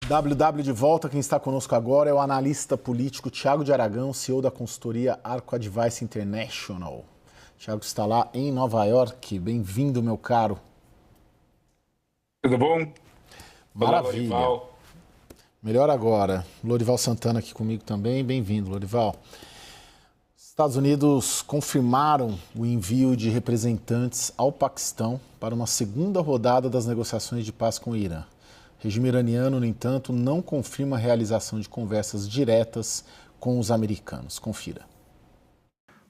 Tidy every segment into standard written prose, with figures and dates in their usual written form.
WW de volta, quem está conosco agora é o analista político Thiago de Aragão, CEO da consultoria Arco Advice International. Thiago está lá em Nova York. Bem-vindo, meu caro. Tudo bom? Maravilha. Olá, Lorival. Melhor agora. Lorival Santana aqui comigo também. Bem-vindo, Lorival. Estados Unidos confirmaram o envio de representantes ao Paquistão para uma segunda rodada das negociações de paz com o Irã. O regime iraniano, no entanto, não confirma a realização de conversas diretas com os americanos. Confira.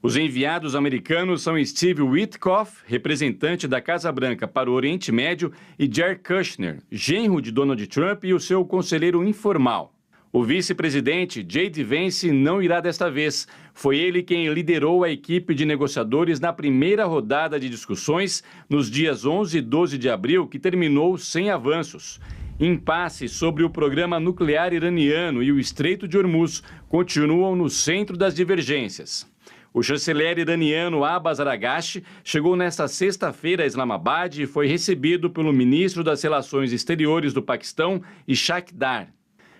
Os enviados americanos são Steve Witkoff, representante da Casa Branca para o Oriente Médio, e Jared Kushner, genro de Donald Trump e o seu conselheiro informal. O vice-presidente J.D. Vance não irá desta vez. Foi ele quem liderou a equipe de negociadores na primeira rodada de discussões nos dias 11 e 12 de abril, que terminou sem avanços. Impasse sobre o programa nuclear iraniano e o Estreito de Hormuz continuam no centro das divergências. O chanceler iraniano Abbas Araghchi chegou nesta sexta-feira a Islamabad e foi recebido pelo ministro das Relações Exteriores do Paquistão, Ishaq Dar.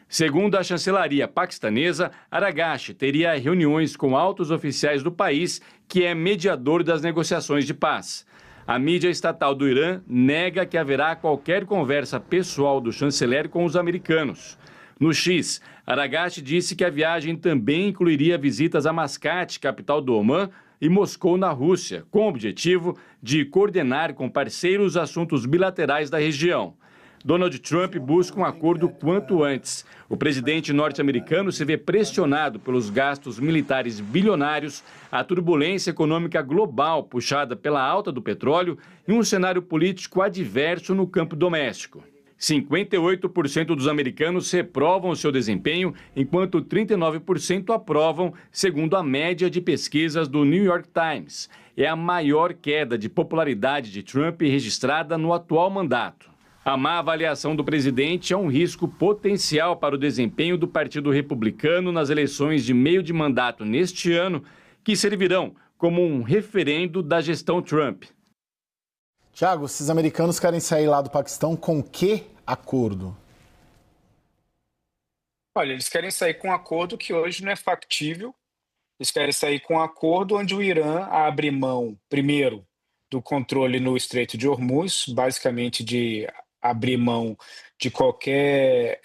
Segundo a chancelaria paquistanesa, Araghchi teria reuniões com altos oficiais do país, que é mediador das negociações de paz. A mídia estatal do Irã nega que haverá qualquer conversa pessoal do chanceler com os americanos. No X, Araghchi disse que a viagem também incluiria visitas a Mascate, capital do Omã, e Moscou, na Rússia, com o objetivo de coordenar com parceiros assuntos bilaterais da região. Donald Trump busca um acordo quanto antes. O presidente norte-americano se vê pressionado pelos gastos militares bilionários, a turbulência econômica global puxada pela alta do petróleo e um cenário político adverso no campo doméstico. 58% dos americanos reprovam seu desempenho, enquanto 39% aprovam, segundo a média de pesquisas do New York Times. É a maior queda de popularidade de Trump registrada no atual mandato. A má avaliação do presidente é um risco potencial para o desempenho do Partido Republicano nas eleições de meio de mandato neste ano, que servirão como um referendo da gestão Trump. Thiago, esses americanos querem sair lá do Paquistão com que acordo? Olha, eles querem sair com um acordo que hoje não é factível. Eles querem sair com um acordo onde o Irã abre mão, primeiro, do controle no Estreito de Hormuz, basicamente de abrir mão de qualquer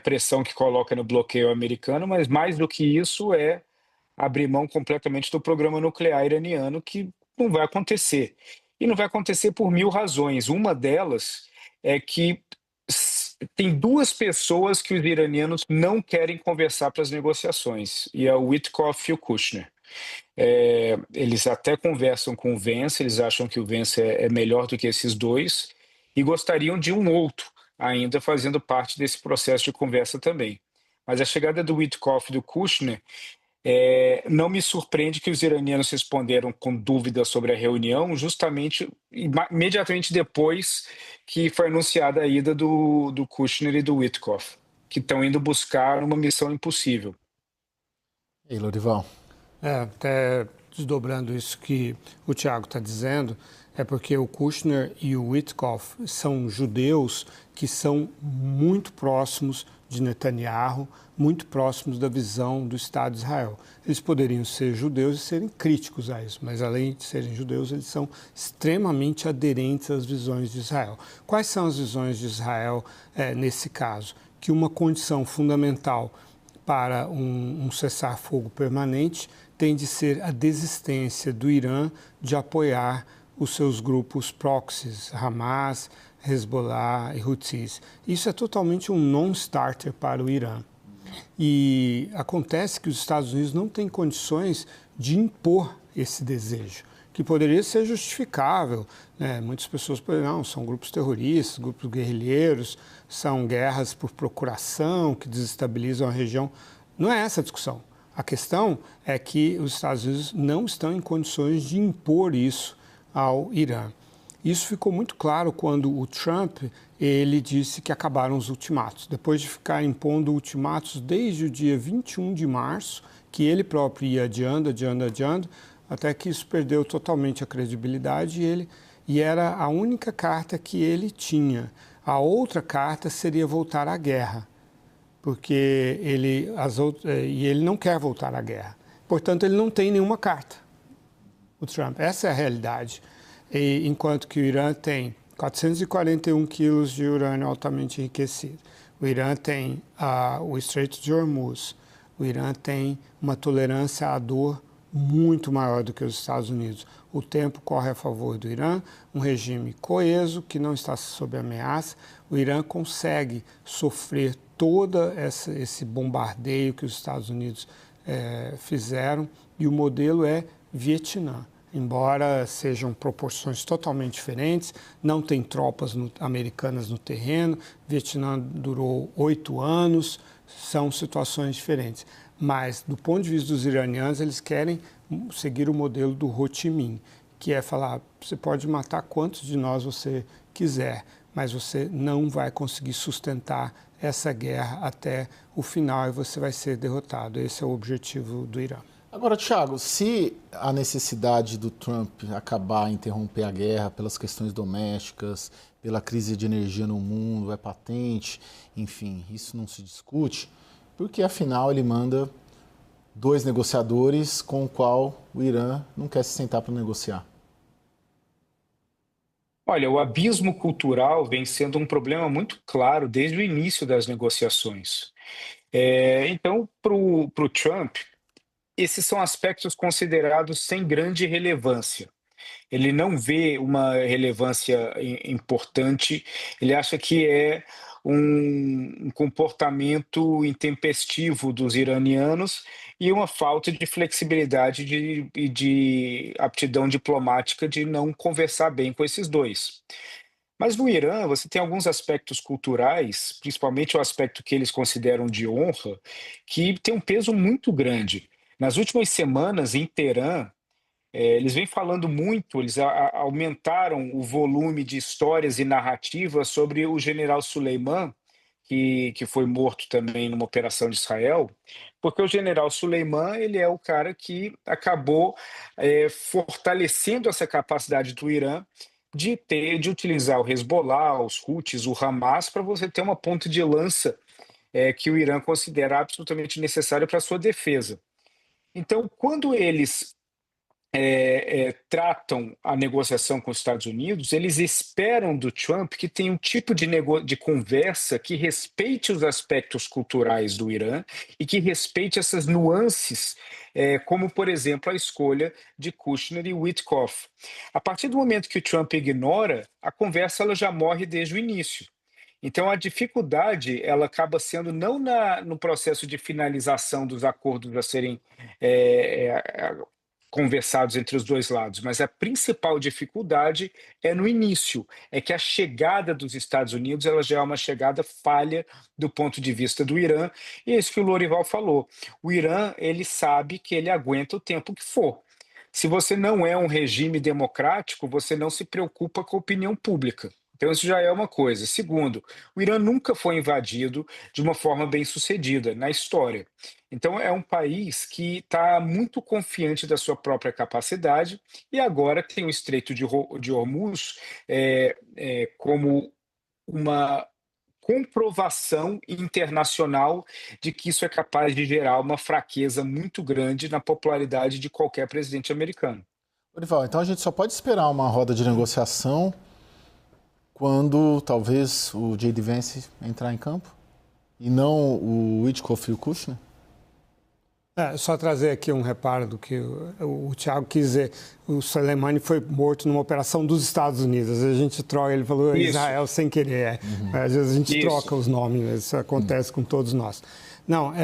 pressão que coloca no bloqueio americano, mas mais do que isso é abrir mão completamente do programa nuclear iraniano, que não vai acontecer. E não vai acontecer por 1000 razões. Uma delas é que tem duas pessoas que os iranianos não querem conversar para as negociações, e é o Witkoff e o Kushner. Eles até conversam com o Vance, eles acham que o Vance é melhor do que esses dois, e gostariam de um outro ainda fazendo parte desse processo de conversa também. Mas a chegada do Witkoff e do Kushner não me surpreende que os iranianos responderam com dúvidas sobre a reunião, justamente imediatamente depois que foi anunciada a ida do Kushner e do Witkoff, que estão indo buscar uma missão impossível. E aí, Lorival? Até desdobrando isso que o Thiago está dizendo, é porque o Kushner e o Witkoff são judeus que são muito próximos de Netanyahu, muito próximos da visão do Estado de Israel. Eles poderiam ser judeus e serem críticos a isso, mas além de serem judeus, eles são extremamente aderentes às visões de Israel. Quais são as visões de Israel nesse caso? Que uma condição fundamental para um cessar-fogo permanente tem de ser a desistência do Irã de apoiar os seus grupos proxies, Hamas, Hezbollah e Houthis. Isso é totalmente um non-starter para o Irã. E acontece que os Estados Unidos não têm condições de impor esse desejo, que poderia ser justificável, né? Muitas pessoas poderiam, não, são grupos terroristas, grupos guerrilheiros, são guerras por procuração que desestabilizam a região. Não é essa a discussão. A questão é que os Estados Unidos não estão em condições de impor isso ao Irã. Isso ficou muito claro quando o Trump ele disse que acabaram os ultimatos. Depois de ficar impondo ultimatos desde o dia 21 de março, que ele próprio ia adiando, até que isso perdeu totalmente a credibilidade e era a única carta que ele tinha. A outra carta seria voltar à guerra. porque ele não quer voltar à guerra. Portanto, ele não tem nenhuma carta, o Trump. Essa é a realidade. Enquanto que o Irã tem 441 quilos de urânio altamente enriquecido. O Irã tem o Estreito de Hormuz. O Irã tem uma tolerância à dor muito maior do que os Estados Unidos. O tempo corre a favor do Irã, um regime coeso que não está sob ameaça. O Irã consegue sofrer todo esse bombardeio que os Estados Unidos fizeram, e o modelo é Vietnã. Embora sejam proporções totalmente diferentes, não tem tropas americanas no terreno, Vietnã durou 8 anos, são situações diferentes. Mas, do ponto de vista dos iranianos, eles querem seguir o modelo do Ho Chi Minh, que é falar, você pode matar quantos de nós você quiser, mas você não vai conseguir sustentar essa guerra até o final e você vai ser derrotado. Esse é o objetivo do Irã. Agora, Thiago, se a necessidade do Trump acabar, interromper a guerra pelas questões domésticas, pela crise de energia no mundo, é patente, enfim, isso não se discute, porque afinal ele manda 2 negociadores com o qual o Irã não quer se sentar para negociar. Olha, o abismo cultural vem sendo um problema muito claro desde o início das negociações. Então, para o Trump, esses são aspectos considerados sem grande relevância. Ele não vê uma relevância importante, ele acha que é um comportamento intempestivo dos iranianos e uma falta de flexibilidade e de aptidão diplomática de não conversar bem com esses dois. Mas no Irã, você tem alguns aspectos culturais, principalmente o aspecto que eles consideram de honra, que tem um peso muito grande. Nas últimas semanas, em Teherã, eles vêm falando muito, eles aumentaram o volume de histórias e narrativas sobre o general Suleiman, que foi morto também numa operação de Israel, porque o general Suleiman, ele é o cara que acabou fortalecendo essa capacidade do Irã de utilizar o Hezbollah, os Houthis, o Hamas, para você ter uma ponta de lança que o Irã considera absolutamente necessária para a sua defesa. Então, quando eles tratam a negociação com os Estados Unidos, eles esperam do Trump que tenha um tipo de conversa que respeite os aspectos culturais do Irã e que respeite essas nuances, como, por exemplo, a escolha de Kushner e Witkoff. A partir do momento que o Trump ignora, a conversa ela já morre desde o início. Então, a dificuldade ela acaba sendo não no processo de finalização dos acordos a serem conversados entre os dois lados, mas a principal dificuldade é no início, é que a chegada dos Estados Unidos ela já é uma chegada falha do ponto de vista do Irã, e é isso que o Lorival falou. O Irã, ele sabe que ele aguenta o tempo que for. Se você não é um regime democrático, você não se preocupa com a opinião pública. Então, isso já é uma coisa. Segundo, o Irã nunca foi invadido de uma forma bem-sucedida na história. Então, é um país que está muito confiante da sua própria capacidade e agora tem o Estreito de Hormuz como uma comprovação internacional de que isso é capaz de gerar uma fraqueza muito grande na popularidade de qualquer presidente americano. Lorival, então a gente só pode esperar uma roda de negociação quando talvez o J.D. Vance entrar em campo e não o Witkoff e o Kushner? Só trazer aqui um reparo do que o Thiago quis dizer. O Soleimani foi morto numa operação dos Estados Unidos. A gente troca, ele falou Israel sem querer. Às vezes a gente troca os nomes, isso acontece com todos nós. Não,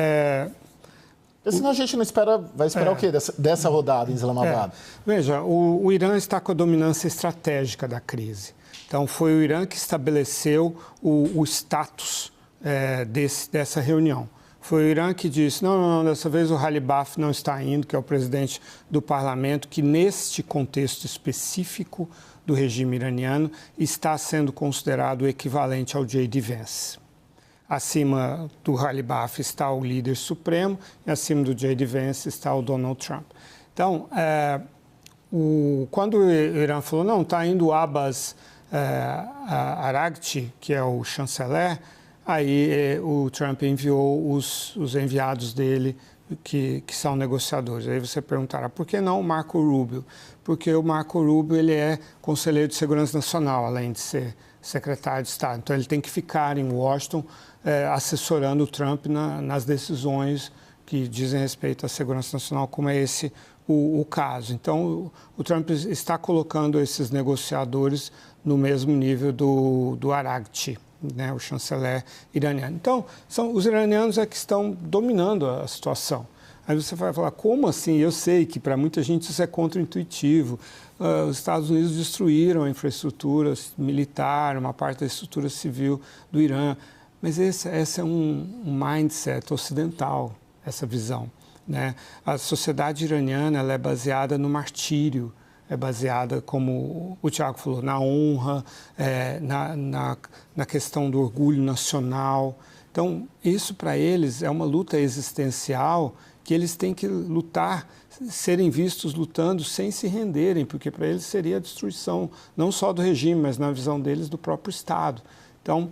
Porque senão a gente não espera, vai esperar o quê dessa rodada em Islamabad? Veja, o Irã está com a dominância estratégica da crise. Então, foi o Irã que estabeleceu o status dessa reunião. Foi o Irã que disse, não, dessa vez o Ghalibaf não está indo, que é o presidente do parlamento, que neste contexto específico do regime iraniano está sendo considerado o equivalente ao J.D. Vance. Acima do Ghalibaf está o líder supremo e acima do J.D. Vance está o Donald Trump. Então, quando o Irã falou, não, está indo o Abbas Araghchi, que é o chanceler, Aí o Trump enviou os enviados dele, que são negociadores. Aí você perguntará, por que não o Marco Rubio? Porque o Marco Rubio ele é conselheiro de segurança nacional, além de ser secretário de Estado. Então ele tem que ficar em Washington assessorando o Trump nas decisões que dizem respeito à segurança nacional, como é esse o caso. Então o Trump está colocando esses negociadores no mesmo nível do Araghchi, né, o chanceler iraniano. Então, os iranianos é que estão dominando a situação. Aí você vai falar, como assim? Eu sei que para muita gente isso é contraintuitivo. Os Estados Unidos destruíram a infraestrutura militar, uma parte da estrutura civil do Irã. Mas esse é um mindset ocidental, essa visão, né? A sociedade iraniana ela é baseada no martírio, é baseada, como o Tiago falou, na honra, na questão do orgulho nacional. Então, isso para eles é uma luta existencial que eles têm que lutar, serem vistos lutando sem se renderem, porque para eles seria a destruição não só do regime, mas na visão deles do próprio Estado. Então,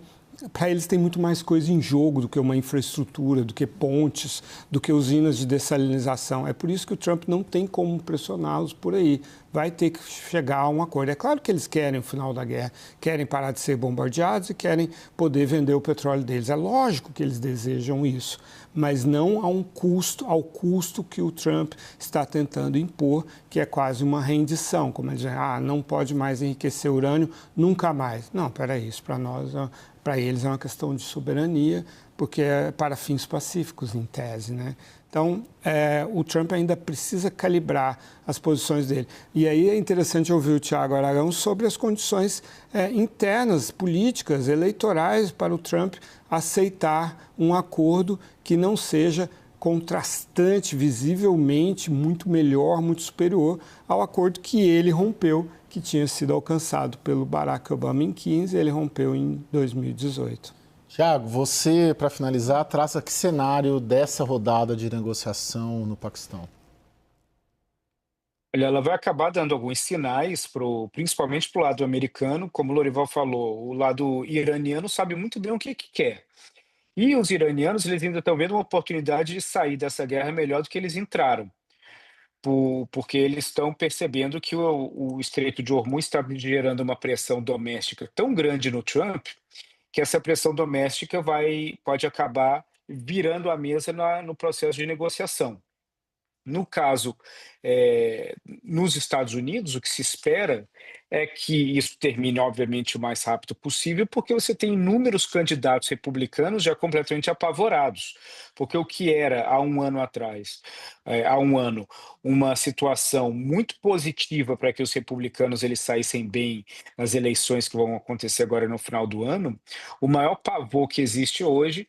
para eles tem muito mais coisa em jogo do que uma infraestrutura, do que pontes, do que usinas de dessalinização. É por isso que o Trump não tem como pressioná-los por aí. Vai ter que chegar a um acordo. É claro que eles querem o final da guerra, querem parar de ser bombardeados e querem poder vender o petróleo deles. É lógico que eles desejam isso, mas não ao custo que o Trump está tentando impor, que é quase uma rendição, como ele diz, não pode mais enriquecer urânio, nunca mais. Não, peraí, isso para nós, para eles é uma questão de soberania, porque é para fins pacíficos, em tese, né? Então, o Trump ainda precisa calibrar as posições dele. E aí é interessante ouvir o Tiago Aragão sobre as condições internas, políticas, eleitorais para o Trump aceitar um acordo que não seja contrastante, visivelmente muito melhor, muito superior ao acordo que ele rompeu, que tinha sido alcançado pelo Barack Obama em 2015 e ele rompeu em 2018. Tiago, você, para finalizar, traça que cenário dessa rodada de negociação no Paquistão? Olha, ela vai acabar dando alguns sinais, principalmente para o lado americano, como o Lorival falou, o lado iraniano sabe muito bem o que quer. E os iranianos, eles ainda estão vendo uma oportunidade de sair dessa guerra melhor do que eles entraram, porque eles estão percebendo que o Estreito de Hormuz está gerando uma pressão doméstica tão grande no Trump, que essa pressão doméstica pode acabar virando a mesa no processo de negociação. No caso, nos Estados Unidos, o que se espera é que isso termine, obviamente, o mais rápido possível, porque você tem inúmeros candidatos republicanos já completamente apavorados. Porque o que era há um ano atrás, uma situação muito positiva para que os republicanos eles saíssem bem nas eleições que vão acontecer agora no final do ano, o maior pavor que existe hoje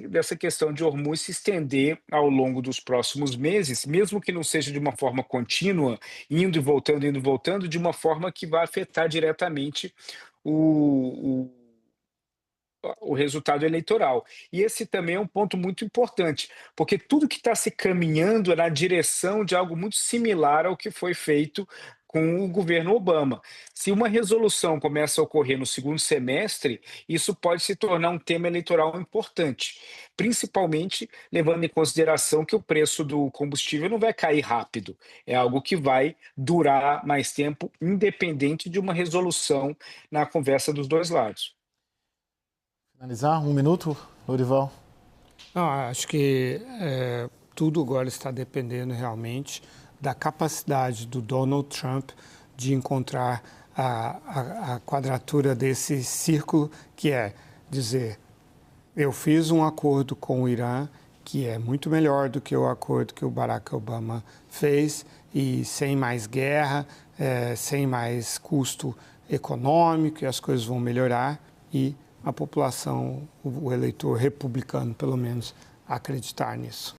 dessa questão de Hormuz se estender ao longo dos próximos meses, mesmo que não seja de uma forma contínua, indo e voltando, de uma forma que vai afetar diretamente o resultado eleitoral. E esse também é um ponto muito importante, porque tudo que está se caminhando é na direção de algo muito similar ao que foi feito com o governo Obama. Se uma resolução começa a ocorrer no segundo semestre, isso pode se tornar um tema eleitoral importante, principalmente levando em consideração que o preço do combustível não vai cair rápido, é algo que vai durar mais tempo, independente de uma resolução na conversa dos dois lados. Finalizar, 1 minuto, Lorival? Não, acho que tudo agora está dependendo realmente da capacidade do Donald Trump de encontrar a quadratura desse círculo, que é dizer, eu fiz um acordo com o Irã que é muito melhor do que o acordo que o Barack Obama fez, e sem mais guerra, sem mais custo econômico, e as coisas vão melhorar, e a população, o eleitor republicano, pelo menos, acreditar nisso.